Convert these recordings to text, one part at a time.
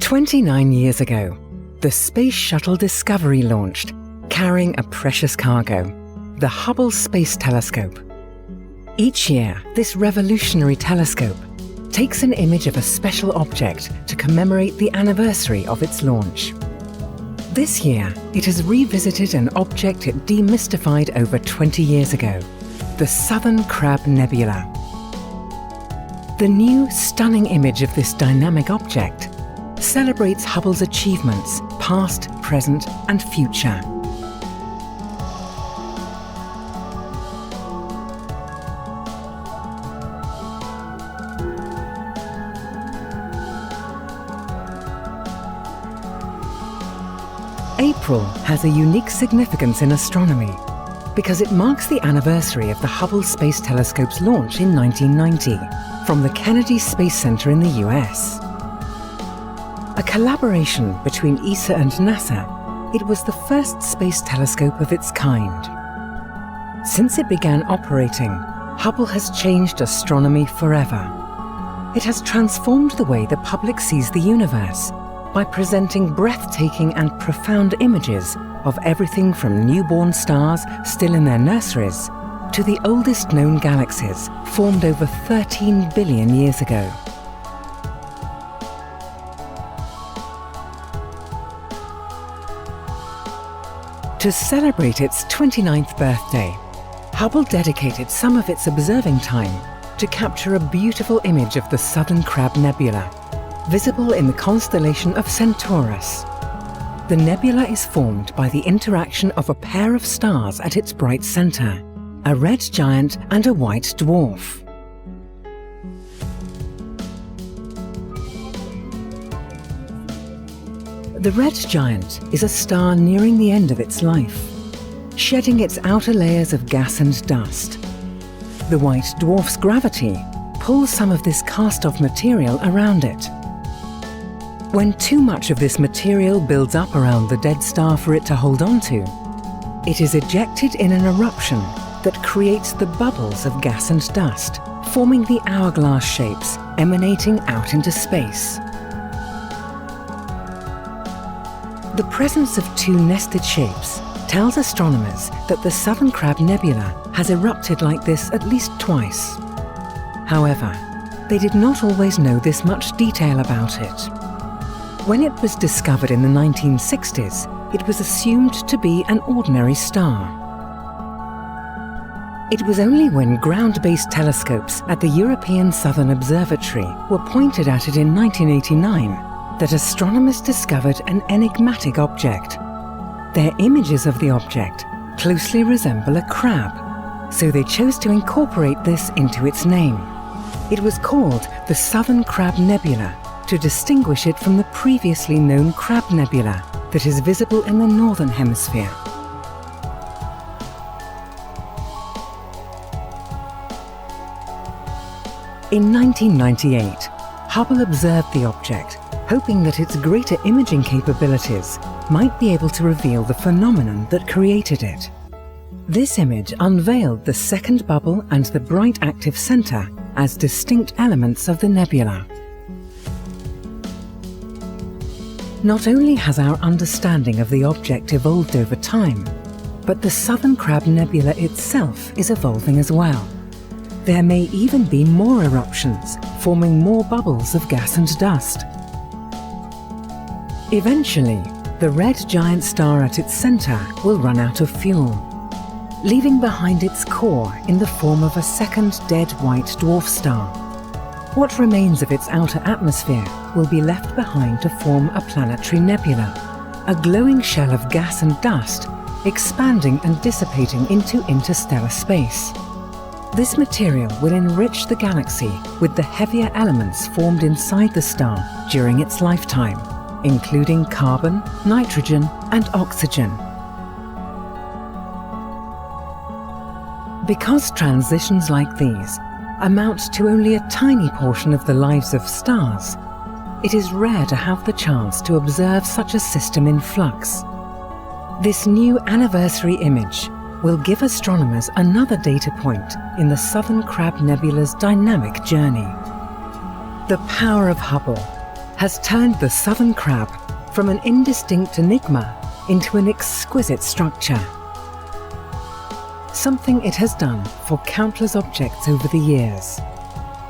29 years ago, the Space Shuttle Discovery launched, carrying a precious cargo, the Hubble Space Telescope. Each year, this revolutionary telescope takes an image of a special object to commemorate the anniversary of its launch. This year, it has revisited an object it demystified over 20 years ago, the Southern Crab Nebula. The new, stunning image of this dynamic object celebrates Hubble's achievements, past, present, and future. April has a unique significance in astronomy because it marks the anniversary of the Hubble Space Telescope's launch in 1990 from the Kennedy Space Center in the US. A collaboration between ESA and NASA, it was the first space telescope of its kind. Since it began operating, Hubble has changed astronomy forever. It has transformed the way the public sees the universe by presenting breathtaking and profound images of everything from newborn stars still in their nurseries to the oldest known galaxies formed over 13 billion years ago. To celebrate its 29th birthday, Hubble dedicated some of its observing time to capture a beautiful image of the Southern Crab Nebula, visible in the constellation of Centaurus. The nebula is formed by the interaction of a pair of stars at its bright center, a red giant and a white dwarf. The red giant is a star nearing the end of its life, shedding its outer layers of gas and dust. The white dwarf's gravity pulls some of this cast-off material around it. When too much of this material builds up around the dead star for it to hold on to, it is ejected in an eruption that creates the bubbles of gas and dust, forming the hourglass shapes emanating out into space. The presence of two nested shapes tells astronomers that the Southern Crab Nebula has erupted like this at least twice. However, they did not always know this much detail about it. When it was discovered in the 1960s, it was assumed to be an ordinary star. It was only when ground-based telescopes at the European Southern Observatory were pointed at it in 1989 that astronomers discovered an enigmatic object. Their images of the object closely resemble a crab, so they chose to incorporate this into its name. It was called the Southern Crab Nebula to distinguish it from the previously known Crab Nebula that is visible in the Northern Hemisphere. In 1998, Hubble observed the object, hoping that its greater imaging capabilities might be able to reveal the phenomenon that created it. This image unveiled the second bubble and the bright active center as distinct elements of the nebula. Not only has our understanding of the object evolved over time, but the Southern Crab Nebula itself is evolving as well. There may even be more eruptions, forming more bubbles of gas and dust. Eventually, the red giant star at its center will run out of fuel, leaving behind its core in the form of a second dead white dwarf star. What remains of its outer atmosphere will be left behind to form a planetary nebula, a glowing shell of gas and dust expanding and dissipating into interstellar space. This material will enrich the galaxy with the heavier elements formed inside the star during its lifetime, including carbon, nitrogen, and oxygen. Because transitions like these amount to only a tiny portion of the lives of stars, it is rare to have the chance to observe such a system in flux. This new anniversary image will give astronomers another data point in the Southern Crab Nebula's dynamic journey. The power of Hubble, has turned the Southern Crab from an indistinct enigma into an exquisite structure. Something it has done for countless objects over the years.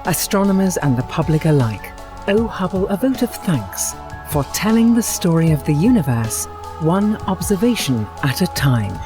Astronomers and the public alike owe Hubble a vote of thanks for telling the story of the universe one observation at a time.